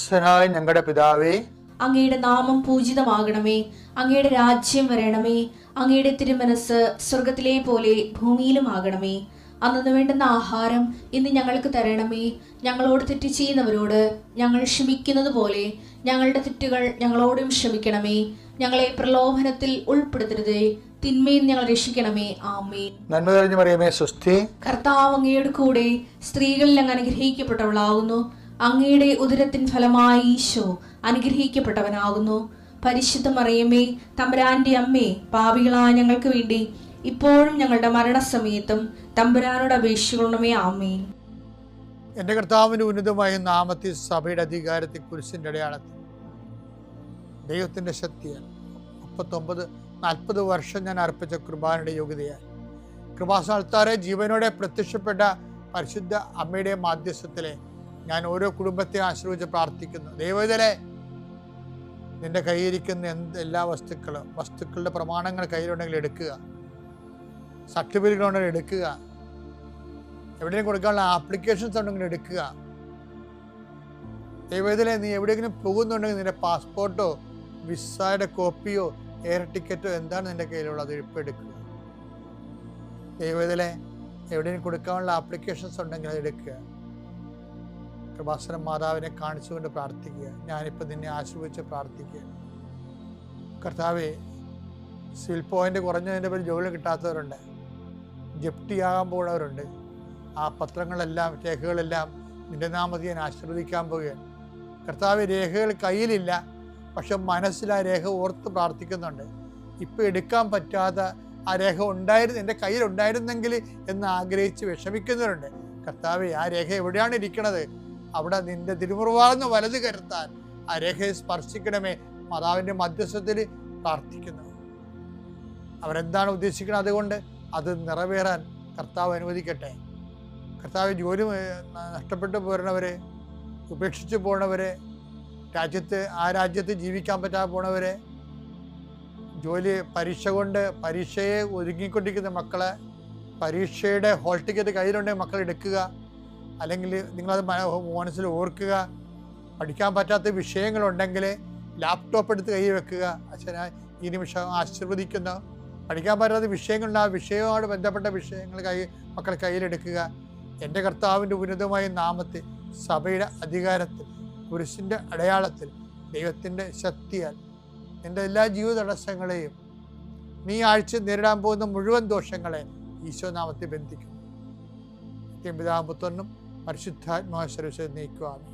സ്വർഗസ്ഥനായ ഞങ്ങളുടെ പിതാവേ, അങ്ങയുടെ നാമം പൂജിതമാകണമേ. അങ്ങയുടെ രാജ്യം വരണമേ. അങ്ങയുടെ തിരുമനസ് സ്വർഗത്തിലെ പോലെ ഭൂമിയിലും ആകണമേ. അന്നു വേണ്ടുന്ന ആഹാരം ഇന്ന് ഞങ്ങൾക്ക് തരണമേ. ഞങ്ങളോട് തെറ്റ് ചെയ്യുന്നവരോട് ഞങ്ങൾ ക്ഷമിക്കുന്നത് പോലെ ഞങ്ങളുടെ തെറ്റുകൾ ഞങ്ങളോടും ക്ഷമിക്കണമേ. ഞങ്ങളെ പ്രലോഭനത്തിൽ ഉൾപ്പെടുത്തരുതേ, തിന്മയിൽ ഞങ്ങൾ രക്ഷിക്കണമേ. ആമേൻ. നന്മ തെളിഞ്ഞു മറിയമേ, സ്വസ്തി. കർത്താവ് അങ്ങയുടെ കൂടെ സ്ത്രീകളിൽ അങ്ങ് അനുഗ്രഹിക്കപ്പെട്ടവളാകുന്നു. അങ്ങയുടെ ഉദരത്തിൻ ഫലമായി ഈശോ അനുഗ്രഹിക്കപ്പെട്ടവനാകുന്നു. പരിശുദ്ധ മറിയമേ, തമ്പുരാന്റെ അമ്മേ, പാപികളായ ഞങ്ങൾക്ക് വേണ്ടി ഇപ്പോഴും ഞങ്ങളുടെ മരണസമയത്തും തമ്പുരാനോട് അപേക്ഷിക്കണമേ. ആമേൻ. എൻ്റെ കർത്താവിൻ്റെ ഉന്നതമായ നാമത്തിൽ സഭയുടെ അധികാരത്തെ കുരിശിൻ്റെ അടയാളത്തിൽ ദൈവത്തിൻ്റെ ശക്തിയാൽ 39-40 വർഷം ഞാൻ അർപ്പിച്ച കുർബാനയുടെ യോഗ്യതയാൽ കൃപാസ്ഥാനത്താറെ ജീവനോടെ പ്രത്യക്ഷപ്പെട്ട പരിശുദ്ധ അമ്മയുടെ മാധ്യസ്ഥത്തിലെ ഞാൻ ഓരോ കുടുംബത്തെ ആശ്രയിച്ച് പ്രാർത്ഥിക്കുന്നു. ദൈവത്തിലെ നിന്റെ കയ്യിരിക്കുന്ന എല്ലാ വസ്തുക്കളുടെ പ്രമാണങ്ങൾ കയ്യിലുണ്ടെങ്കിൽ എടുക്കുക, സർട്ടിഫിക്കറ്റുകളുണ്ടെങ്കിൽ എടുക്കുക, എവിടെയും കൊടുക്കാനുള്ള ആപ്ലിക്കേഷൻസ് ഉണ്ടെങ്കിൽ എടുക്കുക. ദൈവത്തിലെ നീ എവിടെയെങ്കിലും പോകുന്നുണ്ടെങ്കിൽ നിന്റെ പാസ്പോർട്ടോ വിസയുടെ കോപ്പിയോ എയർ ടിക്കറ്റോ എന്താണ് നിന്റെ കയ്യിലുള്ളത്, ഇപ്പോൾ എടുക്കുക. ദൈവത്തിലെ എവിടെയും കൊടുക്കാനുള്ള ആപ്ലിക്കേഷൻസ് ഉണ്ടെങ്കിൽ അത് എടുക്കുക. കൃപാസന മാതാവിനെ കാണിച്ചുകൊണ്ട് പ്രാർത്ഥിക്കുക. ഞാനിപ്പോൾ നിന്നെ ആശ്രയിച്ച് പ്രാർത്ഥിക്കുക. കർത്താവേ, സിവിൽ പോയിന്റ് കുറഞ്ഞതിൻ്റെ പേര് ജോലി കിട്ടാത്തവരുണ്ട്, ജപ്തിയാകാൻ പോകുന്നവരുണ്ട്. ആ പത്രങ്ങളെല്ലാം രേഖകളെല്ലാം നിന്റെ നാമത്തിൽ ഞാൻ ആശീർവദിക്കാൻ പോവുകയാണ്. കർത്താവ്, രേഖകൾ കയ്യിലില്ല, പക്ഷെ മനസ്സിൽ ആ രേഖ ഓർത്ത് പ്രാർത്ഥിക്കുന്നുണ്ട്. ഇപ്പം എടുക്കാൻ പറ്റാത്ത ആ രേഖ എൻ്റെ കയ്യിലുണ്ടായിരുന്നെങ്കിൽ എന്ന് ആഗ്രഹിച്ച് വിഷമിക്കുന്നവരുണ്ട്. കർത്താവെ, ആ രേഖ എവിടെയാണ് ഇരിക്കണത്, അവിടെ നിന്റെ തിരുമുറിവാർന്ന് വലത് കരുത്താൻ ആ രേഖയെ സ്പർശിക്കണമേ. മാതാവിൻ്റെ മധ്യസ്ഥത്തിൽ പ്രാർത്ഥിക്കുന്നു. അവരെന്താണ് ഉദ്ദേശിക്കുന്നത്, അതുകൊണ്ട് അത് നിറവേറാൻ കർത്താവ് അനുവദിക്കട്ടെ. കർത്താവ്, ജോലി നഷ്ടപ്പെട്ടു പോരണവരെ, ഉപേക്ഷിച്ച് പോണവരെ, ആ രാജ്യത്ത് ജീവിക്കാൻ പറ്റാതെ പോണവരെ, പരീക്ഷയെ ഒരുങ്ങിക്കൊണ്ടിരിക്കുന്ന മക്കളെ, പരീക്ഷയുടെ ഹോൾ ടിക്കറ്റ് കയ്യിലുണ്ടെങ്കിൽ മക്കൾ എടുക്കുക. അല്ലെങ്കിൽ നിങ്ങളത് മനസ്സിൽ ഓർക്കുക. പഠിക്കാൻ പറ്റാത്ത വിഷയങ്ങളുണ്ടെങ്കിൽ ലാപ്ടോപ്പ് എടുത്ത് കയ്യിൽ വെക്കുക. അച്ഛനാ ഈ നിമിഷം ആശീർവദിക്കുന്ന പഠിക്കാൻ പറ്റാത്ത വിഷയങ്ങളുണ്ട്, ആ വിഷയവുമായിട്ട് ബന്ധപ്പെട്ട വിഷയങ്ങൾ മക്കൾ കയ്യിലെടുക്കുക. എൻ്റെ കർത്താവിൻ്റെ ഉന്നതമായ നാമത്തിൽ സഭയുടെ അധികാരത്തിൽ കുരിശിൻ്റെ അടയാളത്തിൽ ദൈവത്തിൻ്റെ ശക്തിയാൽ എൻ്റെ എല്ലാ ജീവിത തടസ്സങ്ങളെയും നീ ആഴ്ച നേരിടാൻ പോകുന്ന മുഴുവൻ ദോഷങ്ങളെ ഈശോ നാമത്തിൽ ബന്ധിക്കുന്നു. പിതാവും പുത്രനും പരിശുദ്ധാത്മാവും നീക്കുവാണ്.